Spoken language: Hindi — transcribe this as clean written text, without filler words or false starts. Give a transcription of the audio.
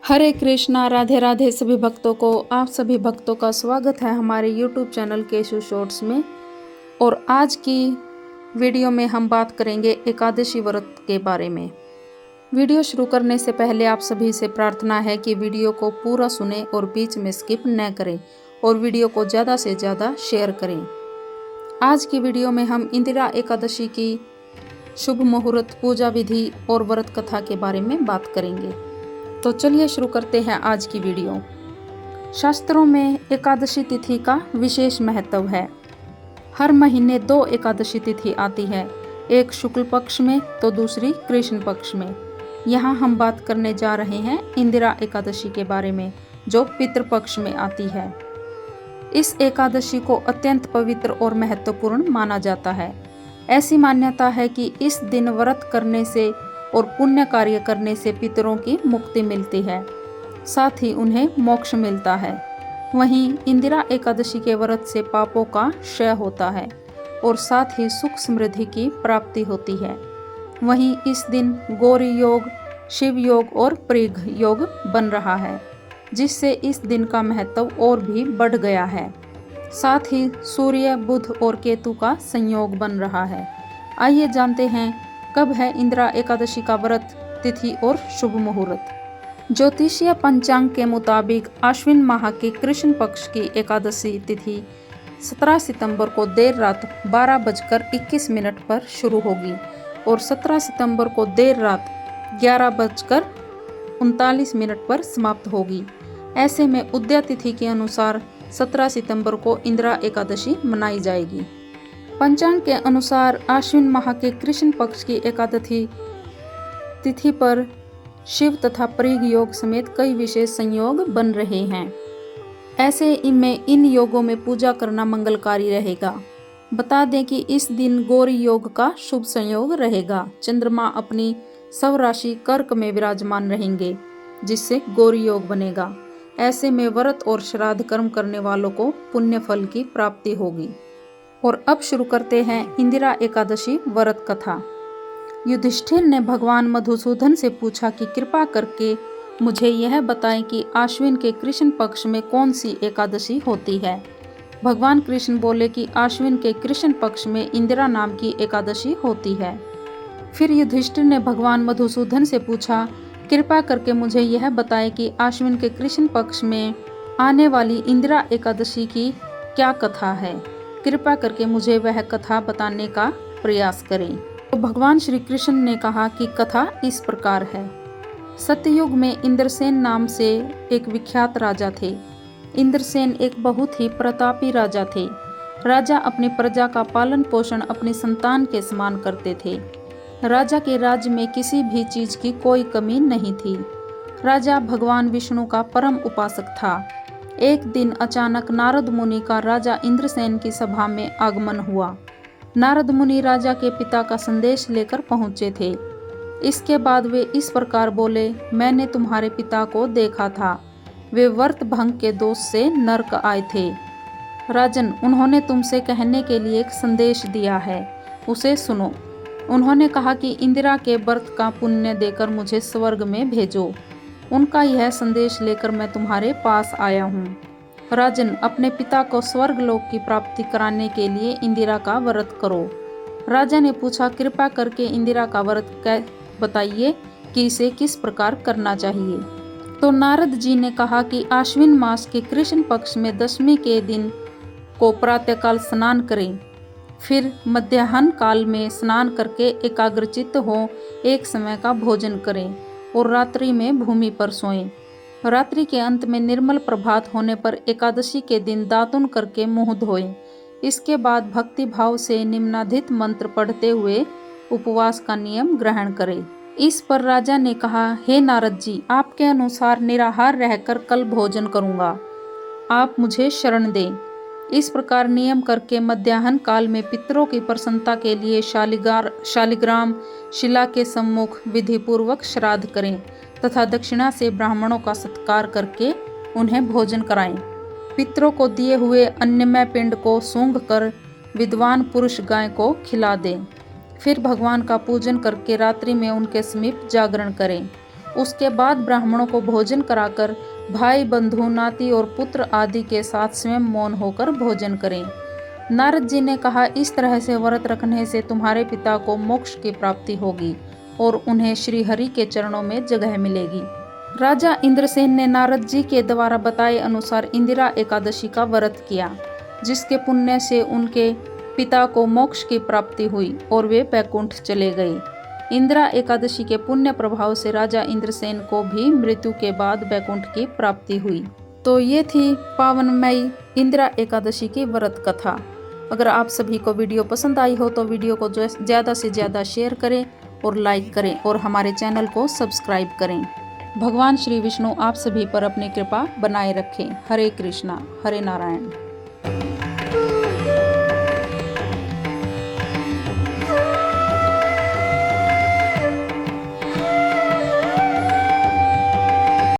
हरे कृष्णा, राधे राधे सभी भक्तों को। आप सभी भक्तों का स्वागत है हमारे YouTube चैनल केशु शॉर्ट्स में। और आज की वीडियो में हम बात करेंगे एकादशी व्रत के बारे में। वीडियो शुरू करने से पहले आप सभी से प्रार्थना है कि वीडियो को पूरा सुने और बीच में स्किप न करें और वीडियो को ज़्यादा से ज़्यादा शेयर करें। आज की वीडियो में हम इंदिरा एकादशी की शुभ मुहूर्त, पूजा विधि और व्रत कथा के बारे में बात करेंगे। तो चलिए शुरू करते हैं आज की वीडियो। शास्त्रों में एकादशी तिथि का विशेष महत्व है। हर महीने 2 एकादशी तिथि आती है, एक शुक्ल पक्ष में तो दूसरी कृष्ण पक्ष में। यहाँ हम बात करने जा रहे हैं इंदिरा एकादशी के बारे में, जो पितृपक्ष में आती है। इस एकादशी को अत्यंत पवित्र और महत्वपूर्ण माना जाता है। ऐसी मान्यता है कि इस दिन व्रत करने से और पुण्य कार्य करने से पितरों की मुक्ति मिलती है, साथ ही उन्हें मोक्ष मिलता है। वहीं इंदिरा एकादशी के व्रत से पापों का क्षय होता है और साथ ही सुख समृद्धि की प्राप्ति होती है। वहीं इस दिन गौरी योग, शिव योग और प्रीघ योग बन रहा है, जिससे इस दिन का महत्व और भी बढ़ गया है। साथ ही सूर्य, बुध और केतु का संयोग बन रहा है। आइए जानते हैं कब है इंदिरा एकादशी का व्रत, तिथि और शुभ मुहूर्त। ज्योतिषीय पंचांग के मुताबिक आश्विन माह की कृष्ण पक्ष की एकादशी तिथि 17 सितंबर को देर रात 12:21 पर शुरू होगी और 17 सितंबर को देर रात 11:39 पर समाप्त होगी। ऐसे में उदया तिथि के अनुसार 17 सितंबर को इंदिरा एकादशी मनाई जाएगी। पंचांग के अनुसार आश्विन माह के कृष्ण पक्ष की एकादशी तिथि पर शिव तथा प्रीघ योग समेत कई विशेष संयोग बन रहे हैं। ऐसे में इन योगों में पूजा करना मंगलकारी रहेगा। बता दें कि इस दिन गौरी योग का शुभ संयोग रहेगा। चंद्रमा अपनी स्वराशि कर्क में विराजमान रहेंगे, जिससे गौरी योग बनेगा। ऐसे में व्रत और श्राद्ध कर्म करने वालों को पुण्य फल की प्राप्ति होगी। और अब शुरू करते हैं इंदिरा एकादशी व्रत कथा। युधिष्ठिर ने भगवान मधुसूदन से पूछा कि कृपा करके मुझे यह बताएं कि आश्विन के कृष्ण पक्ष में कौन सी एकादशी होती है। भगवान कृष्ण बोले कि आश्विन के कृष्ण पक्ष में इंदिरा नाम की एकादशी होती है। फिर युधिष्ठिर ने भगवान मधुसूदन से पूछा, कृपा करके मुझे यह बताएं कि आश्विन के कृष्ण पक्ष में आने वाली इंदिरा एकादशी की क्या कथा है। कृपा करके मुझे वह कथा बताने का प्रयास करें। तो भगवान श्री कृष्ण ने कहा कि कथा इस प्रकार है। सतयुग में इंद्रसेन नाम से एक विख्यात राजा थे। इंद्रसेन एक बहुत ही प्रतापी राजा थे। राजा अपनी प्रजा का पालन पोषण अपनी संतान के समान करते थे। राजा के राज्य में किसी भी चीज की कोई कमी नहीं थी। राजा भगवान विष्णु का परम उपासक था। एक दिन अचानक नारद मुनि का राजा इंद्रसेन की सभा में आगमन हुआ। नारद मुनि राजा के पिता का संदेश लेकर पहुंचे थे। इसके बाद वे इस प्रकार बोले, मैंने तुम्हारे पिता को देखा था। वे व्रत भंग के दोष से नरक आए थे। राजन, उन्होंने तुमसे कहने के लिए एक संदेश दिया है, उसे सुनो। उन्होंने कहा कि इंदिरा के व्रत का पुण्य देकर मुझे स्वर्ग में भेजो। उनका यह संदेश लेकर मैं तुम्हारे पास आया हूँ। राजन, अपने पिता को स्वर्ग लोक की प्राप्ति कराने के लिए इंदिरा का व्रत करो। राजा ने पूछा, कृपा करके इंदिरा का व्रत बताइए कि इसे किस प्रकार करना चाहिए। तो नारद जी ने कहा कि आश्विन मास के कृष्ण पक्ष में 10वीं के दिन को प्रातःकाल स्नान करें। फिर मध्याह्न काल में स्नान करके एकाग्रचित्त हो एक समय का भोजन करें और रात्रि में भूमि पर सोएं। रात्रि के अंत में निर्मल प्रभात होने पर एकादशी के दिन दातुन करके मुंह धोएं। इसके बाद भक्ति भाव से निम्नाधित मंत्र पढ़ते हुए उपवास का नियम ग्रहण करें। इस पर राजा ने कहा, हे नारद जी, आपके अनुसार निराहार रहकर कल भोजन करूंगा, आप मुझे शरण दें। इस प्रकार नियम करके मध्याह्न काल में पितरों की प्रसन्नता के लिए शालिग्राम शिला के सम्मुख विधि पूर्वक श्राद्ध करें तथा दक्षिणा से ब्राह्मणों का सत्कार करके उन्हें भोजन कराएं। पितरों को दिए हुए अन्नमय पिंड को सूंघ कर विद्वान पुरुष गाय को खिला दें। फिर भगवान का पूजन करके रात्रि में उनके समीप जागरण करें उसके बाद ब्राह्मणों को भोजन कराकर भाई बंधु नाती और पुत्र आदि के साथ स्वयं मौन होकर भोजन करें। नारद जी ने कहा, इस तरह से व्रत रखने से तुम्हारे पिता को मोक्ष की प्राप्ति होगी और उन्हें श्री हरि के चरणों में जगह मिलेगी। राजा इंद्रसेन ने नारद जी के द्वारा बताए अनुसार इंदिरा एकादशी का व्रत किया, जिसके पुण्य से उनके पिता को मोक्ष की प्राप्ति हुई और वे बैकुंठ चले गए। इंदिरा एकादशी के पुण्य प्रभाव से राजा इंद्रसेन को भी मृत्यु के बाद बैकुंठ की प्राप्ति हुई। तो ये थी पावनमयी इंदिरा एकादशी की व्रत कथा। अगर आप सभी को वीडियो पसंद आई हो तो वीडियो को ज़्यादा से ज़्यादा शेयर करें और लाइक करें और हमारे चैनल को सब्सक्राइब करें। भगवान श्री विष्णु आप सभी पर अपनी कृपा बनाए रखें। हरे कृष्णा, हरे नारायण।